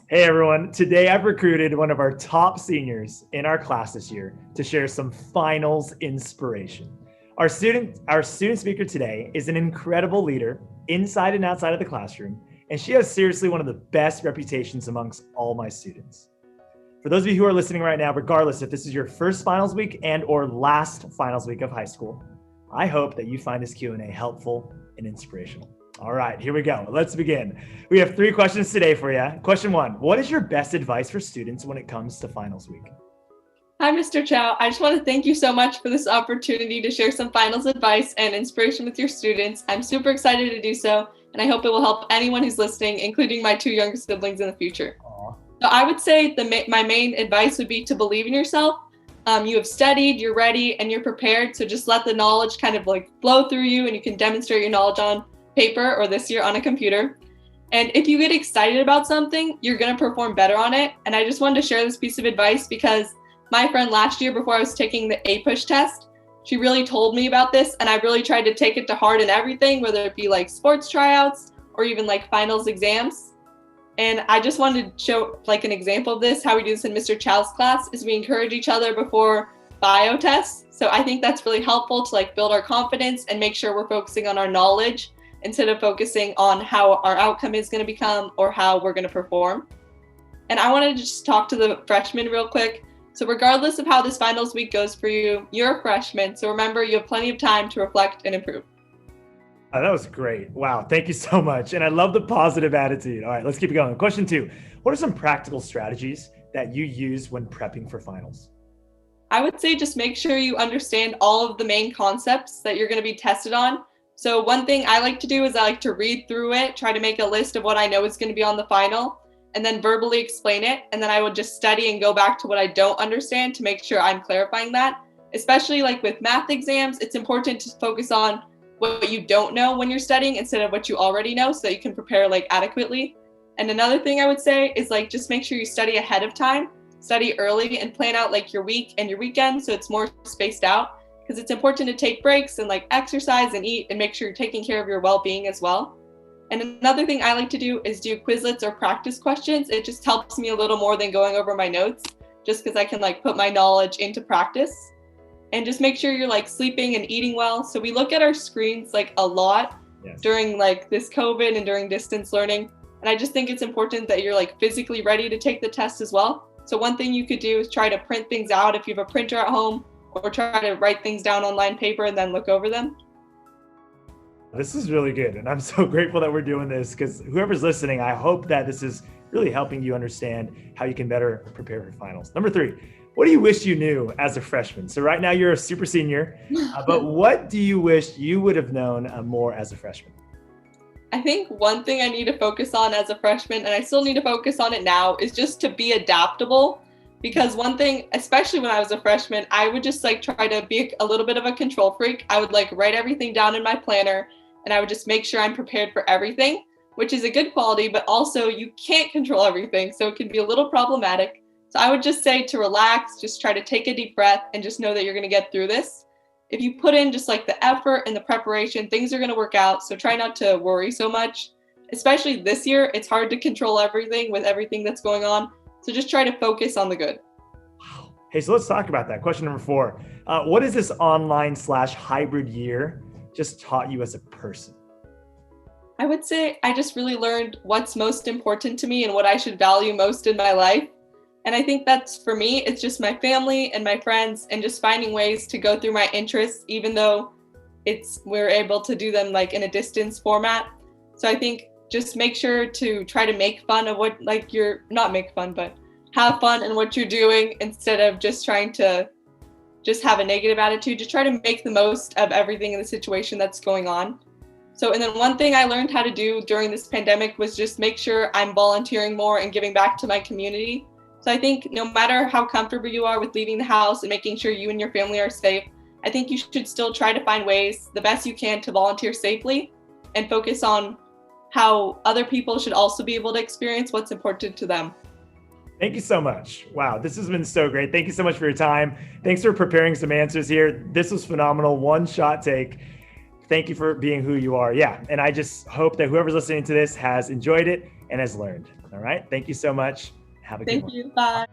Hey everyone, today I've recruited one of our top seniors in our class this year to share some finals inspiration. Our student speaker today is an incredible leader inside and outside of the classroom, and she has seriously one of the best reputations amongst all my students. For those of you who are listening right now, regardless if this is your first finals week and or last finals week of high school, I hope that you find this Q&A helpful and inspirational. All right, here we go. Let's begin. We have 3 questions today for you. Question 1, what is your best advice for students when it comes to finals week? Hi, Mr. Chow. I just want to thank you so much for this opportunity to share some finals advice and inspiration with your students. I'm super excited to do so, and I hope it will help anyone who's listening, including my 2 younger siblings in the future. Aww. So I would say my main advice would be to believe in yourself. You have studied, you're ready, and you're prepared. So just let the knowledge kind of flow through you, and you can demonstrate your knowledge on paper or this year on a computer. And if you get excited about something, you're going to perform better on it. And I just wanted to share this piece of advice because my friend last year, before I was taking the APUSH test, she really told me about this, and I really tried to take it to heart in everything, whether it be sports tryouts or even finals exams. And I just wanted to show an example of this. How we do this in Mr. Chow's class is we encourage each other before bio tests. So I think that's really helpful to build our confidence and make sure we're focusing on our knowledge instead of focusing on how our outcome is going to become or how we're going to perform. And I wanted to just talk to the freshmen real quick. So regardless of how this finals week goes for you, you're a freshman. So remember, you have plenty of time to reflect and improve. Oh, that was great. Wow. Thank you so much. And I love the positive attitude. All right, let's keep it going. Question 2, what are some practical strategies that you use when prepping for finals? I would say just make sure you understand all of the main concepts that you're going to be tested on. So one thing I like to do is I like to read through it, try to make a list of what I know is going to be on the final, and then verbally explain it. And then I would just study and go back to what I don't understand to make sure I'm clarifying that. Especially with math exams, it's important to focus on what you don't know when you're studying instead of what you already know so that you can prepare adequately. And another thing I would say is just make sure you study ahead of time, study early, and plan out your week and your weekend so it's more spaced out. Because it's important to take breaks and exercise and eat and make sure you're taking care of your well-being as well. And another thing I like to do is do Quizlets or practice questions. It just helps me a little more than going over my notes, just because I can put my knowledge into practice. And just make sure you're sleeping and eating well. So we look at our screens a lot during this COVID and during distance learning. And I just think it's important that you're physically ready to take the test as well. So one thing you could do is try to print things out if you have a printer at home, or try to write things down on lined paper and then look over them. This is really good. And I'm so grateful that we're doing this because whoever's listening, I hope that this is really helping you understand how you can better prepare for finals. Number 3, what do you wish you knew as a freshman? So right now you're a super senior, but what do you wish you would have known more as a freshman? I think one thing I need to focus on as a freshman, and I still need to focus on it now, is just to be adaptable. Because one thing, especially when I was a freshman, I would just try to be a little bit of a control freak. I would write everything down in my planner, and I would just make sure I'm prepared for everything, which is a good quality, but also you can't control everything. So it can be a little problematic. So I would just say to relax, just try to take a deep breath and just know that you're going to get through this. If you put in just the effort and the preparation, things are going to work out. So try not to worry so much, especially this year. It's hard to control everything with everything that's going on. So just try to focus on the good. Hey, so let's talk about that. Question number 4. What is this online/hybrid year just taught you as a person? I would say I just really learned what's most important to me and what I should value most in my life. And I think that's, for me, it's just my family and my friends and just finding ways to go through my interests, even though we're able to do them in a distance format. So I think just make sure to try to make fun of what not make fun, but have fun in what you're doing instead of just trying to just have a negative attitude. Just try to make the most of everything in the situation that's going on. So, and then one thing I learned how to do during this pandemic was just make sure I'm volunteering more and giving back to my community. So I think no matter how comfortable you are with leaving the house and making sure you and your family are safe, I think you should still try to find ways the best you can to volunteer safely and focus on how other people should also be able to experience what's important to them. Thank you so much. Wow, this has been so great. Thank you so much for your time. Thanks for preparing some answers here. This was phenomenal. One shot take. Thank you for being who you are. Yeah, and I just hope that whoever's listening to this has enjoyed it and has learned. All right. Thank you so much. Have a good one. Thank you. Bye.